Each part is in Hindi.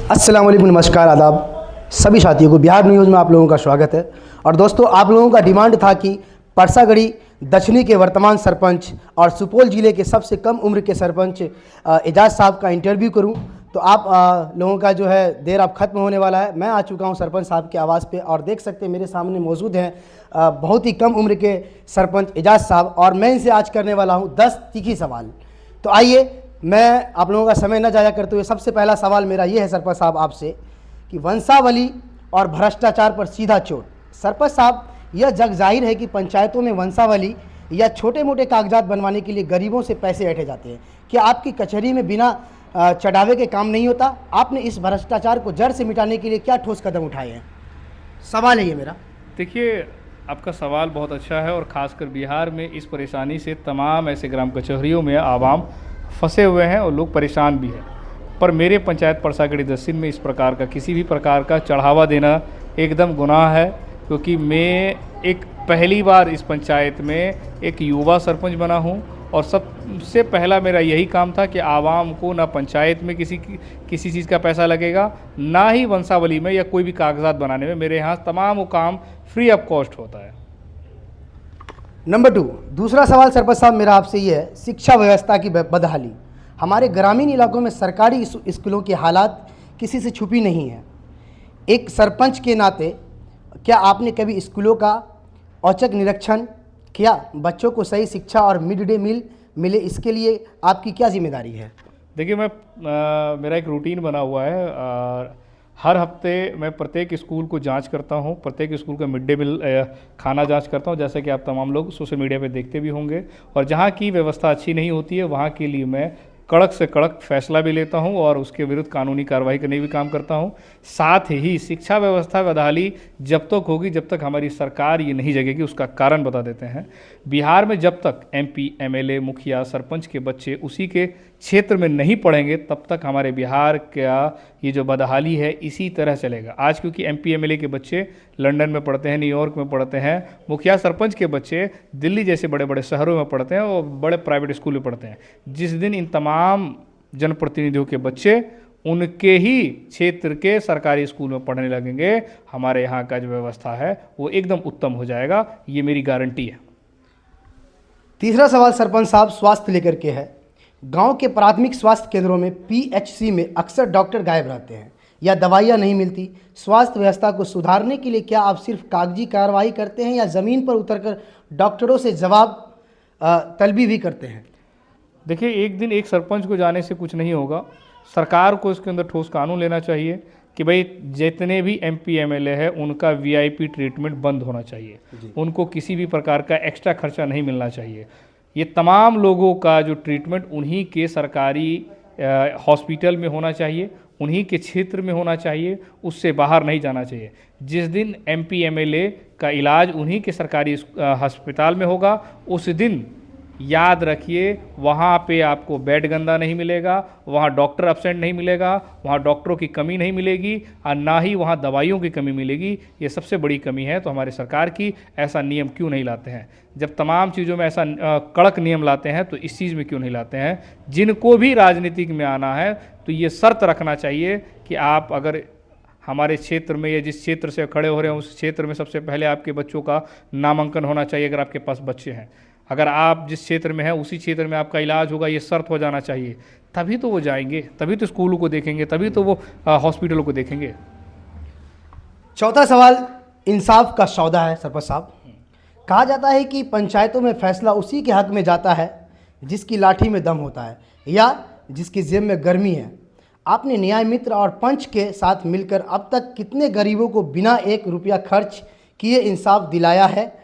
अस्सलाम वालेकुम, नमस्कार, आदाब सभी साथियों को बिहार न्यूज़ में आप लोगों का स्वागत है। और दोस्तों, आप लोगों का डिमांड था कि परसागढ़ी दक्षिणी के वर्तमान सरपंच और सुपौल ज़िले के सबसे कम उम्र के सरपंच एजाज साहब का इंटरव्यू करूं। तो आप लोगों का जो है देर अब ख़त्म होने वाला है। मैं आ चुका हूं सरपंच साहब के आवास पे और देख सकते हैं मेरे सामने मौजूद हैं बहुत ही कम उम्र के सरपंच एजाज साहब, और मैं इनसे आज करने वाला हूँ 10 तीखी सवाल। तो आइए, मैं आप लोगों का समय न जाया करते हुए सबसे पहला सवाल मेरा ये है सरपंच साहब आपसे कि वंशावली और भ्रष्टाचार पर सीधा चोट। सरपंच साहब, यह जग जाहिर है कि पंचायतों में वंशावली या छोटे मोटे कागजात बनवाने के लिए गरीबों से पैसे ऐंठे जाते हैं। क्या आपकी कचहरी में बिना चढ़ावे के काम नहीं होता? आपने इस भ्रष्टाचार को जड़ से मिटाने के लिए क्या ठोस कदम उठाए हैं? सवाल है ये मेरा। देखिए, आपका सवाल बहुत अच्छा है और ख़ासकर बिहार में इस परेशानी से तमाम ऐसे ग्राम कचहरियों में आवाम फंसे हुए हैं और लोग परेशान भी हैं। पर मेरे पंचायत परसागढ़ी दक्षिण में इस प्रकार का किसी भी प्रकार का चढ़ावा देना एकदम गुनाह है, क्योंकि मैं एक पहली बार इस पंचायत में एक युवा सरपंच बना हूं और सबसे पहला मेरा यही काम था कि आवाम को ना पंचायत में किसी चीज़ का पैसा लगेगा, ना ही वंशावली में या कोई भी कागजात बनाने में। मेरे यहाँ तमाम वो काम फ्री ऑफ कॉस्ट होता है। नंबर 2, दूसरा सवाल सरपंच साहब मेरा आपसे ये है, शिक्षा व्यवस्था की बदहाली। हमारे ग्रामीण इलाकों में सरकारी स्कूलों की हालात किसी से छुपी नहीं है। एक सरपंच के नाते क्या आपने कभी स्कूलों का औचक निरीक्षण किया? बच्चों को सही शिक्षा और मिड डे मील मिले, इसके लिए आपकी क्या जिम्मेदारी है? देखिए, मेरा एक रूटीन बना हुआ है। हर हफ्ते मैं प्रत्येक स्कूल को जांच करता हूं, प्रत्येक स्कूल का मिड डे मील खाना जांच करता हूं, जैसा कि आप तमाम लोग सोशल मीडिया पे देखते भी होंगे। और जहां की व्यवस्था अच्छी नहीं होती है वहां के लिए मैं कड़क से कड़क फैसला भी लेता हूं और उसके विरुद्ध कानूनी कार्रवाई करने भी काम करता हूं। साथ ही शिक्षा व्यवस्था बदहाली जब तक होगी, जब तक हमारी सरकार ये नहीं जगेगी। उसका कारण बता देते हैं। बिहार में जब तक MP, MLA, मुखिया, सरपंच के बच्चे उसी के क्षेत्र में नहीं पढ़ेंगे, तब तक हमारे बिहार का ये जो बदहाली है इसी तरह चलेगा। आज क्योंकि MP, MLA के बच्चे लंदन में पढ़ते हैं, न्यूयॉर्क में पढ़ते हैं, मुखिया सरपंच के बच्चे दिल्ली जैसे बड़े बड़े शहरों में पढ़ते हैं और बड़े प्राइवेट स्कूल में पढ़ते हैं। जिस दिन इन तमाम जनप्रतिनिधियों के बच्चे उनके ही क्षेत्र के सरकारी स्कूल में पढ़ने लगेंगे, हमारे यहाँ का जो व्यवस्था है वो एकदम उत्तम हो जाएगा। ये मेरी गारंटी है। तीसरा सवाल सरपंच साहब स्वास्थ्य लेकर के है। गांव के प्राथमिक स्वास्थ्य केंद्रों में PHC में अक्सर डॉक्टर गायब रहते हैं या दवाइयां नहीं मिलती। स्वास्थ्य व्यवस्था को सुधारने के लिए क्या आप सिर्फ कागजी कार्रवाई करते हैं या ज़मीन पर उतरकर डॉक्टरों से जवाब तलबी भी करते हैं? देखिए, एक दिन एक सरपंच को जाने से कुछ नहीं होगा। सरकार को इसके अंदर ठोस कानून लेना चाहिए कि भाई जितने भी MP, MLA है उनका VIP ट्रीटमेंट बंद होना चाहिए। उनको किसी भी प्रकार का एक्स्ट्रा खर्चा नहीं मिलना चाहिए। ये तमाम लोगों का जो ट्रीटमेंट उन्हीं के सरकारी हॉस्पिटल में होना चाहिए, उन्हीं के क्षेत्र में होना चाहिए, उससे बाहर नहीं जाना चाहिए। जिस दिन MP, MLA का इलाज उन्हीं के सरकारी अस्पताल में होगा, उस दिन याद रखिए वहाँ पे आपको बेड गंदा नहीं मिलेगा, वहाँ डॉक्टर एब्सेंट नहीं मिलेगा, वहाँ डॉक्टरों की कमी नहीं मिलेगी और ना ही वहाँ दवाइयों की कमी मिलेगी। ये सबसे बड़ी कमी है। तो हमारी सरकार की ऐसा नियम क्यों नहीं लाते हैं? जब तमाम चीज़ों में ऐसा कड़क नियम लाते हैं तो इस चीज़ में क्यों नहीं लाते हैं? जिनको भी राजनीतिक में आना है तो ये शर्त रखना चाहिए कि आप अगर हमारे क्षेत्र में या जिस क्षेत्र से खड़े हो रहे हैं उस क्षेत्र में सबसे पहले आपके बच्चों का नामांकन होना चाहिए, अगर आपके पास बच्चे हैं। अगर आप जिस क्षेत्र में हैं उसी क्षेत्र में आपका इलाज होगा, ये शर्त हो जाना चाहिए। तभी तो वो जाएंगे, तभी तो स्कूलों को देखेंगे, तभी तो वो हॉस्पिटलों को देखेंगे। चौथा सवाल इंसाफ का सौदा है सरपंच साहब। कहा जाता है कि पंचायतों में फैसला उसी के हक में जाता है जिसकी लाठी में दम होता है या जिसकी जेब में गर्मी है। आपने न्याय मित्र और पंच के साथ मिलकर अब तक कितने गरीबों को बिना 1 रुपया खर्च किए इंसाफ दिलाया है?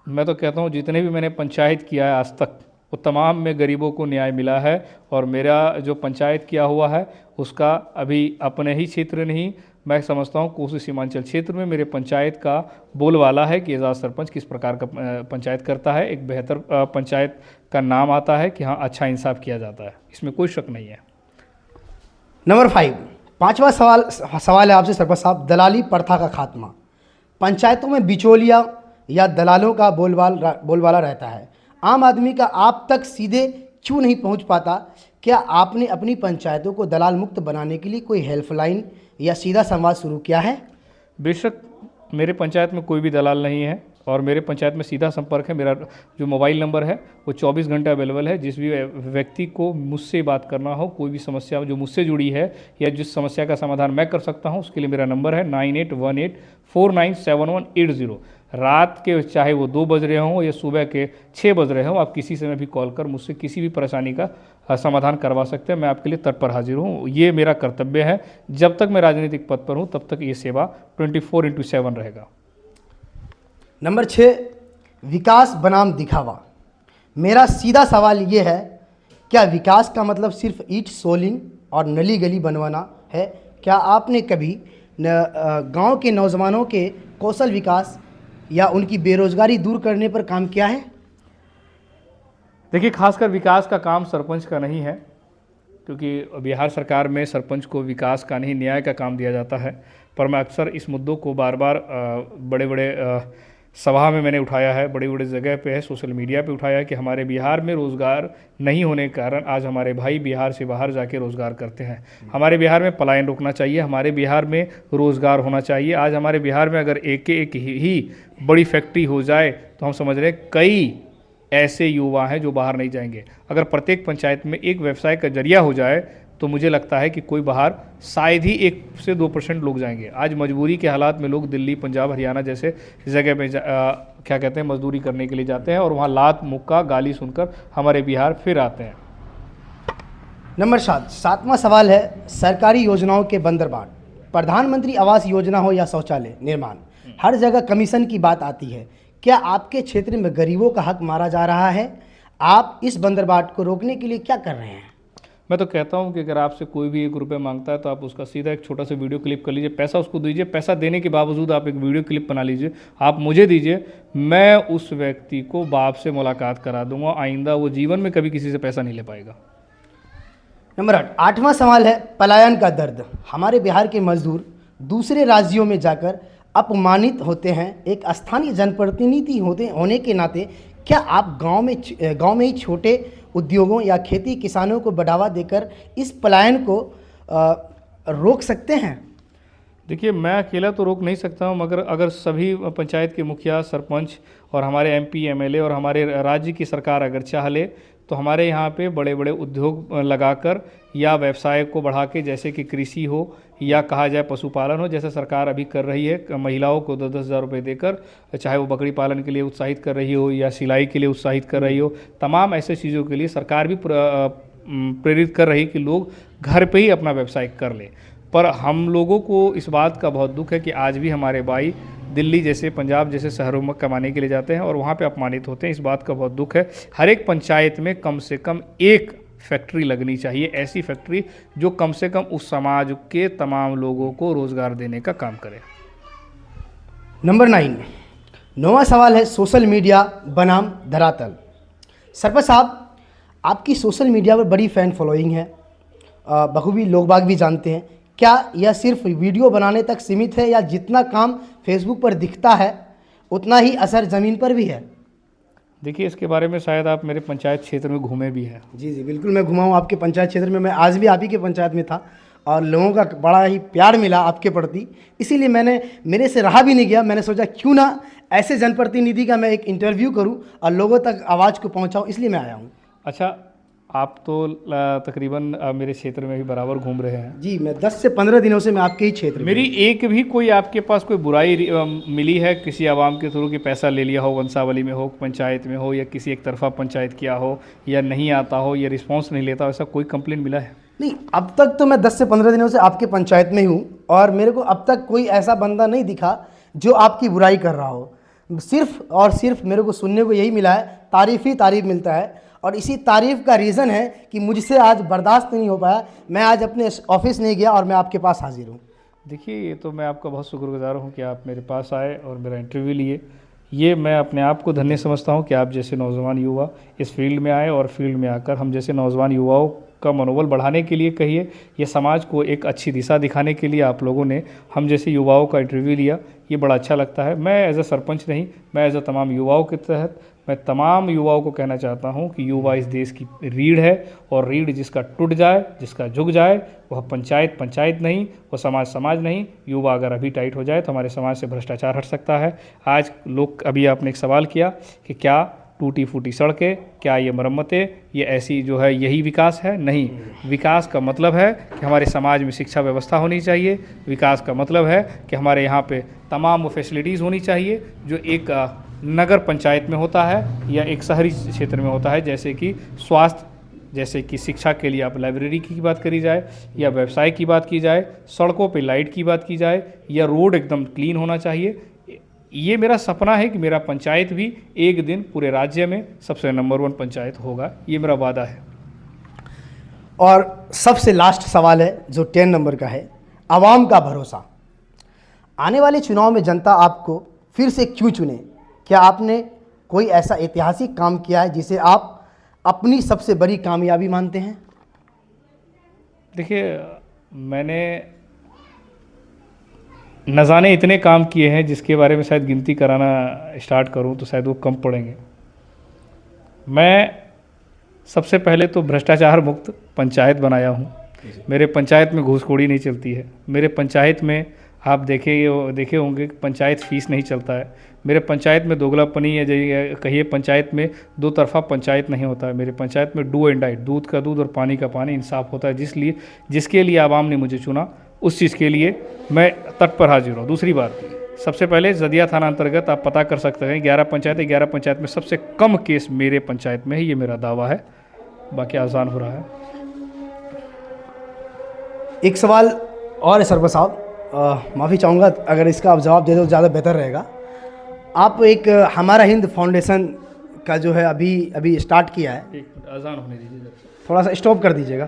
मैं तो कहता हूँ जितने भी मैंने पंचायत किया है आज तक, वो तमाम में गरीबों को न्याय मिला है। और मेरा जो पंचायत किया हुआ है उसका अभी अपने ही क्षेत्र नहीं, मैं समझता हूँ कोसी सीमांचल क्षेत्र में मेरे पंचायत का बोलबाला है कि एजाज सरपंच किस प्रकार का पंचायत करता है। एक बेहतर पंचायत का नाम आता है कि हाँ, अच्छा इंसाफ किया जाता है, इसमें कोई शक नहीं है। नंबर 5, पांचवा सवाल है आपसे सरपंच साहब, दलाली प्रथा का खात्मा। पंचायतों में बिचौलिया या दलालों का बोलबाला रहता है। आम आदमी का आप तक सीधे क्यों नहीं पहुंच पाता? क्या आपने अपनी पंचायतों को दलाल मुक्त बनाने के लिए कोई हेल्पलाइन या सीधा संवाद शुरू किया है? बेशक मेरे पंचायत में कोई भी दलाल नहीं है और मेरे पंचायत में सीधा संपर्क है। मेरा जो मोबाइल नंबर है वो 24 घंटे अवेलेबल है। जिस भी व्यक्ति को मुझसे बात करना हो, कोई भी समस्या जो मुझसे जुड़ी है या जिस समस्या का समाधान मैं कर सकता हूं, उसके लिए मेरा नंबर है 9818497180। रात के चाहे वो 2 बज रहे हों या सुबह के 6 बज रहे हों, आप किसी समय भी कॉल कर मुझसे किसी भी परेशानी का समाधान करवा सकते हैं। मैं आपके लिए तत्पर हाजिर हूँ। ये मेरा कर्तव्य है। जब तक मैं राजनीतिक पद पर हूँ तब तक ये सेवा 24/7 रहेगा। नंबर 6, विकास बनाम दिखावा। मेरा सीधा सवाल ये है, क्या विकास का मतलब सिर्फ ईंट सोलिंग और नली गली बनवाना है? क्या आपने कभी गांव के नौजवानों के कौशल विकास या उनकी बेरोजगारी दूर करने पर काम किया है? देखिए, खासकर विकास का काम सरपंच का नहीं है, क्योंकि बिहार सरकार में सरपंच को विकास का नहीं न्याय का काम दिया जाता है। पर मैं अक्सर इस मुद्दों को बार बार बड़े बड़े सभा में मैंने उठाया है, बड़ी बड़ी जगह पे है, सोशल मीडिया पे उठाया है कि हमारे बिहार में रोज़गार नहीं होने के कारण आज हमारे भाई बिहार से बाहर जाके रोज़गार करते हैं। हमारे बिहार में पलायन रुकना चाहिए, हमारे बिहार में रोज़गार होना चाहिए। आज हमारे बिहार में अगर एक ही बड़ी फैक्ट्री हो जाए तो हम समझ रहे हैं कई ऐसे युवा हैं जो बाहर नहीं जाएंगे। अगर प्रत्येक पंचायत में एक व्यवसाय का जरिया हो जाए तो मुझे लगता है कि कोई बाहर शायद ही 1 से 2% लोग जाएंगे। आज मजबूरी के हालात में लोग दिल्ली, पंजाब, हरियाणा जैसे जगह पे क्या कहते हैं मजदूरी करने के लिए जाते हैं और वहाँ लात मुक्का गाली सुनकर हमारे बिहार फिर आते हैं। नंबर 7, 7वां सवाल है, सरकारी योजनाओं के बंदरबाट। प्रधानमंत्री आवास योजना हो या शौचालय निर्माण, हर जगह कमीशन की बात आती है। क्या आपके क्षेत्र में गरीबों का हक मारा जा रहा है? आप इस बंदरबाट को रोकने के लिए क्या कर रहे हैं? मैं तो कहता हूं कि अगर आपसे कोई भी 1 रुपये मांगता है तो आप उसका सीधा एक छोटा सा वीडियो क्लिप कर लीजिए, पैसा उसको दीजिए। पैसा देने के बावजूद आप एक वीडियो क्लिप बना लीजिए, आप मुझे दीजिए, मैं उस व्यक्ति को बाप से मुलाकात करा दूंगा। आइंदा वो जीवन में कभी किसी से पैसा नहीं ले पाएगा। नंबर 8, 8वां सवाल है, पलायन का दर्द। हमारे बिहार के मजदूर दूसरे राज्यों में जाकर अपमानित होते हैं। एक स्थानीय जनप्रतिनिधि होने के नाते क्या आप गांव में ही छोटे उद्योगों या खेती किसानों को बढ़ावा देकर इस पलायन को रोक सकते हैं? देखिए, मैं अकेला तो रोक नहीं सकता हूँ, मगर अगर सभी पंचायत के मुखिया, सरपंच और हमारे MP, MLA और हमारे राज्य की सरकार अगर चाह ले तो हमारे यहाँ पे बड़े बड़े उद्योग लगाकर या व्यवसाय को बढ़ा के, जैसे कि कृषि हो या कहा जाए पशुपालन हो, जैसे सरकार अभी कर रही है, महिलाओं को 10-10 हज़ार रुपये देकर, चाहे वो बकरी पालन के लिए उत्साहित कर रही हो या सिलाई के लिए उत्साहित कर रही हो, तमाम ऐसे चीज़ों के लिए सरकार भी प्रेरित कर रही कि लोग घर पे ही अपना व्यवसाय कर लें। पर हम लोगों को इस बात का बहुत दुख है कि आज भी हमारे भाई दिल्ली जैसे, पंजाब जैसे शहरों में कमाने के लिए जाते हैं और वहाँ पे अपमानित होते हैं। इस बात का बहुत दुख है। हर एक पंचायत में कम से कम एक फैक्ट्री लगनी चाहिए, ऐसी फैक्ट्री जो कम से कम उस समाज के तमाम लोगों को रोज़गार देने का काम करे। नंबर 9, 9वां सवाल है, सोशल मीडिया बनाम धरातल। सरपंच साहब, आपकी सोशल मीडिया पर बड़ी फ़ैन फॉलोइंग है, बखूबी लोग बाग भी जानते हैं। क्या यह सिर्फ वीडियो बनाने तक सीमित है या जितना काम फेसबुक पर दिखता है उतना ही असर ज़मीन पर भी है? देखिए, इसके बारे में शायद आप मेरे पंचायत क्षेत्र में घूमे भी हैं। जी, बिल्कुल मैं घुमा हूँ आपके पंचायत क्षेत्र में। मैं आज भी आप ही के पंचायत में था और लोगों का बड़ा ही प्यार मिला आपके प्रति, इसीलिए मेरे से रहा भी नहीं गया। मैंने सोचा क्यों ना ऐसे जनप्रतिनिधि का मैं एक इंटरव्यू करूँ और लोगों तक आवाज़ को पहुँचाऊँ, इसलिए मैं आया हूँ। अच्छा, आप तो तकरीबन मेरे क्षेत्र में भी बराबर घूम रहे हैं। जी, मैं 10 से 15 दिनों से मैं आपके ही क्षेत्र में। मेरी एक भी कोई आपके पास कोई बुराई मिली है किसी आवाम के थ्रू कि पैसा ले लिया हो, वंशावली में हो, पंचायत में हो, या किसी एक तरफा पंचायत किया हो, या नहीं आता हो, या रिस्पांस नहीं लेता हो, ऐसा कोई कंप्लेंट मिला है? नहीं, अब तक तो मैं 10 से 15 दिनों से आपके पंचायत में हूँ और मेरे को अब तक कोई ऐसा बंदा नहीं दिखा जो आपकी बुराई कर रहा हो। सिर्फ और सिर्फ मेरे को सुनने को यही मिला है, तारीफ़ ही तारीफ़ मिलता है। और इसी तारीफ़ का रीज़न है कि मुझसे आज बर्दाश्त नहीं हो पाया, मैं आज अपने ऑफिस नहीं गया और मैं आपके पास हाजिर हूँ। देखिए, ये तो मैं आपका बहुत शुक्रगुजार हूँ कि आप मेरे पास आए और मेरा इंटरव्यू लिए। ये मैं अपने आप को धन्य समझता हूँ कि आप जैसे नौजवान युवा इस फील्ड में आए और फील्ड में आकर हम जैसे नौजवान युवाओं का मनोबल बढ़ाने के लिए कहिए या समाज को एक अच्छी दिशा दिखाने के लिए आप लोगों ने हम जैसे युवाओं का इंटरव्यू लिया, ये बड़ा अच्छा लगता है। मैं एज अ सरपंच नहीं, मैं एज अ तमाम युवाओं के तहत मैं तमाम युवाओं को कहना चाहता हूं कि युवा इस देश की रीढ़ है, और रीढ़ जिसका टूट जाए, जिसका झुक जाए, वह पंचायत पंचायत नहीं, वह समाज समाज नहीं। युवा अगर अभी टाइट हो जाए तो हमारे समाज से भ्रष्टाचार हट सकता है। आज लोग, अभी आपने एक सवाल किया कि क्या टूटी फूटी सड़कें, क्या ये मरम्मतें, ये ऐसी जो है यही विकास है? नहीं। विकास का मतलब है कि हमारे समाज में शिक्षा व्यवस्था होनी चाहिए। विकास का मतलब है कि हमारे यहाँ पे तमाम वो फैसिलिटीज़ होनी चाहिए जो एक नगर पंचायत में होता है या एक शहरी क्षेत्र में होता है, जैसे कि स्वास्थ्य, जैसे कि शिक्षा के लिए आप लाइब्रेरी की बात करी जाए, या व्यवसाय की बात की जाए, सड़कों पे लाइट की बात की जाए, या रोड एकदम क्लीन होना चाहिए। ये मेरा सपना है कि मेरा पंचायत भी एक दिन पूरे राज्य में सबसे नंबर 1 पंचायत होगा, ये मेरा वादा है। और सबसे लास्ट सवाल है जो 10 नंबर का है, आवाम का भरोसा। आने वाले चुनाव में जनता आपको फिर से क्यों चुने? क्या आपने कोई ऐसा ऐतिहासिक काम किया है जिसे आप अपनी सबसे बड़ी कामयाबी मानते हैं? देखिए, मैंने न जाने इतने काम किए हैं जिसके बारे में शायद गिनती कराना स्टार्ट करूं तो शायद वो कम पड़ेंगे। मैं सबसे पहले तो भ्रष्टाचार मुक्त पंचायत बनाया हूं। मेरे पंचायत में घूसखोरी नहीं चलती है। मेरे पंचायत में आप देखे होंगे पंचायत फीस नहीं चलता है। मेरे पंचायत में दोगलापनी या कहिए पंचायत में दो तरफा पंचायत नहीं होता है। मेरे पंचायत में डू एंड डाइट, दूध का दूध और पानी का पानी इंसाफ होता है। जिसके लिए आवाम ने मुझे चुना, उस चीज़ के लिए मैं तट पर हाजिर हूँ। दूसरी बात, सबसे पहले जदिया थाना अंतर्गत आप पता कर सकते हैं 11 पंचायत में सबसे कम केस मेरे पंचायत में है, ये मेरा दावा है। बाकी आसान हो रहा है। एक सवाल और है सरपंच साहब, माफ़ी चाहूँगा अगर इसका आप जवाब दे दो ज़्यादा बेहतर रहेगा। आप एक हमारा हिंद फाउंडेशन का जो है अभी स्टार्ट किया है, एक आसान होने दीजिए, थोड़ा सा स्टॉप कर दीजिएगा।